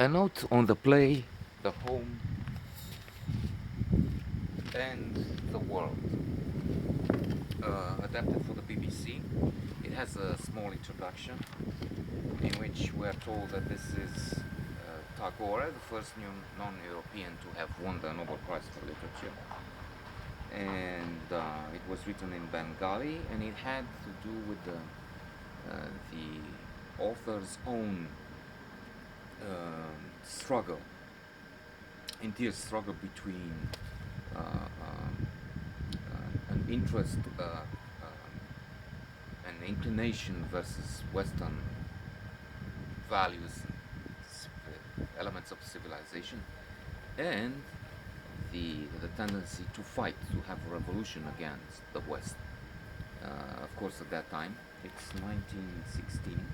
A note on the play, the home and the world, adapted for the BBC. It has a small introduction in which we are told that this is Tagore, the first non-European to have won the Nobel Prize for Literature. And it was written in Bengali, and it had to do with the author's own struggle, interior struggle between an interest, an inclination versus Western values, elements of civilization, and the tendency to fight, to have a revolution against the West. Of course, at that time, it's 1916.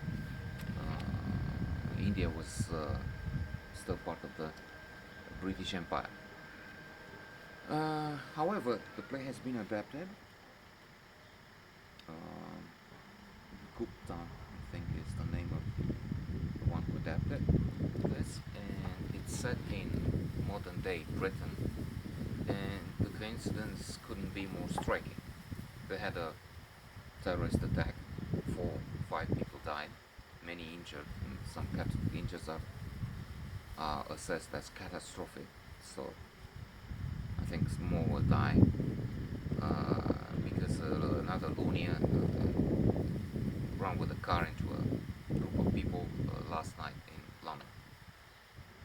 India was still part of the British Empire. However, the play has been adapted. Gupta, I think, is the name of the one who adapted this, and it's set in modern day Britain. And the coincidence couldn't be more striking. They had a terrorist attack. 5 people died, many injured, and some injuries are assessed as catastrophic. So I think more will die because another Unia ran with a car into a group of people last night in London.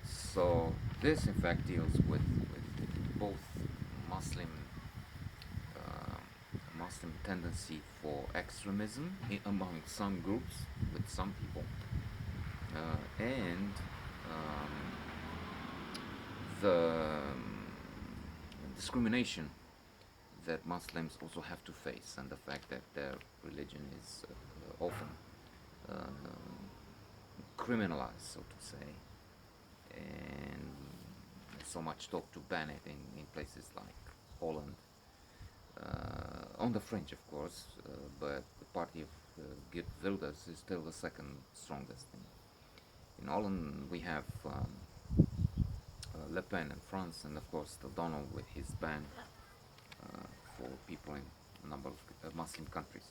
So this in fact deals with both Muslim Muslim tendency for extremism among some groups with some people, and the discrimination that Muslims also have to face, and the fact that their religion is often uh, criminalized, so to say, and so much talk to ban it in places like Holland. On the French, of course, but the party of Geert Wilders is still the second strongest. In Holland, we have Le Pen in France, and of course, O'Donnell with his ban for people in a number of Muslim countries.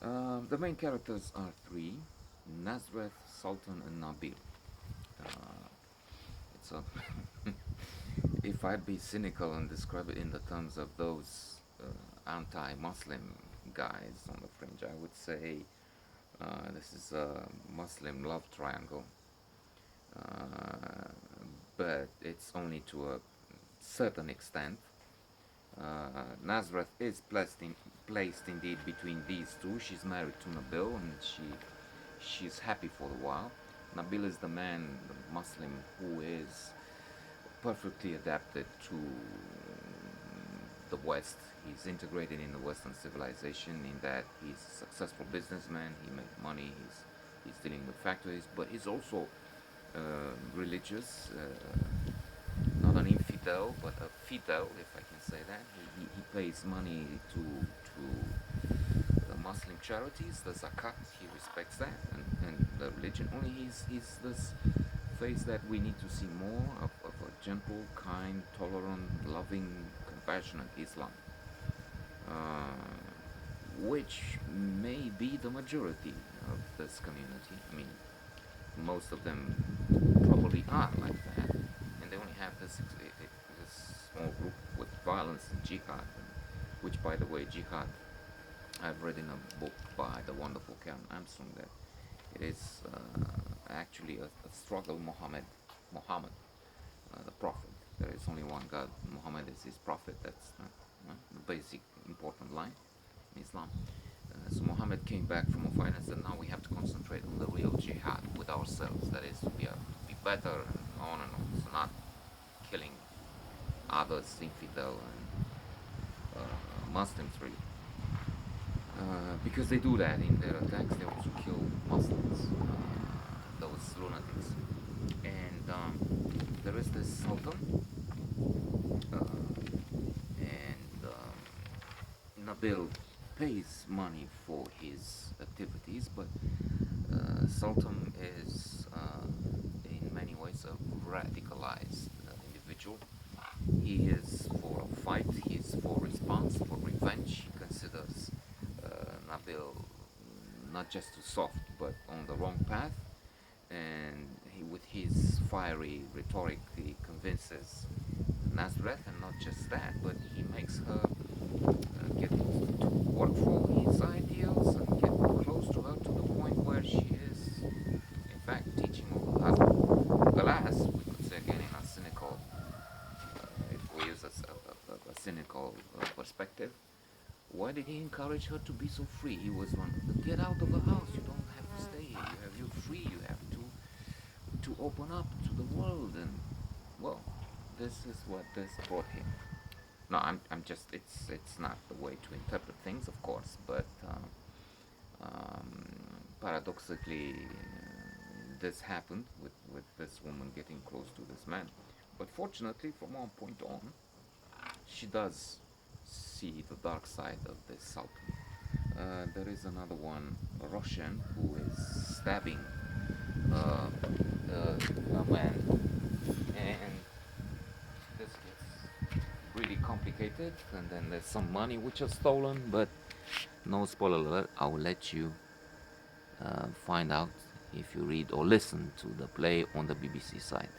The main characters are 3: Nazareth, Sultan, and Nabil. It's a if I'd be cynical and describe it in the terms of those anti-Muslim guys on the fringe, I would say this is a Muslim love triangle, but it's only to a certain extent. Nazareth is placed indeed between these two. She's married to Nabil, and she's happy for a while. Nabil is the man, the Muslim, who is perfectly adapted to the West. He's integrated in the Western civilization in that he's a successful businessman, he makes money, he's dealing with factories, but he's also religious, not an infidel, but a fidel, if I can say that. He pays money to the Muslim charities, the zakat, he respects that, and the religion. Only he's this face that we need to see more of a gentle, kind, tolerant, loving, compassionate Islam, which may be the majority of this community. I mean, most of them probably are like that, and they only have this small group with violence and jihad, which, by the way, jihad, I've read in a book by the wonderful Karen Armstrong that it is actually a struggle. Muhammad, the prophet. There is only one God. Muhammad is his prophet. That's the basic important line in Islam. So Muhammad came back from a fight and said, now we have to concentrate on the real jihad with ourselves. That is, we have to be better and on and on. So not killing others, infidel and Muslims, really. Because they do that in their attacks, they also kill Muslims, those lunatics. And there is this Sultan, and Nabil pays money for his activities, but Sultan is in many ways a radicalized individual. He is for a fight, he is for response, for revenge. He considers Nabil not just too soft, but on the wrong path. And with his fiery rhetoric, he convinces Nazareth, and not just that, but he makes her get to work for his ideals and get close to her to the point where she is, in fact, teaching all her husband. Alas, we could say again in a cynical, if we use a cynical perspective, why did he encourage her to be so free? He was one, get out of the house. You don't have to stay here. You're free. You have to open up to the world. And well, this is what this brought him. No, I'm just, it's not the way to interpret things, of course, but paradoxically, this happened with this woman getting close to this man. But fortunately, from one point on, she does see the dark side of this Sultan. There is another one, Roshan, who is stabbing a man, and this gets really complicated. And then there's some money which is stolen, but no spoiler alert. I will let you find out if you read or listen to the play on the BBC site.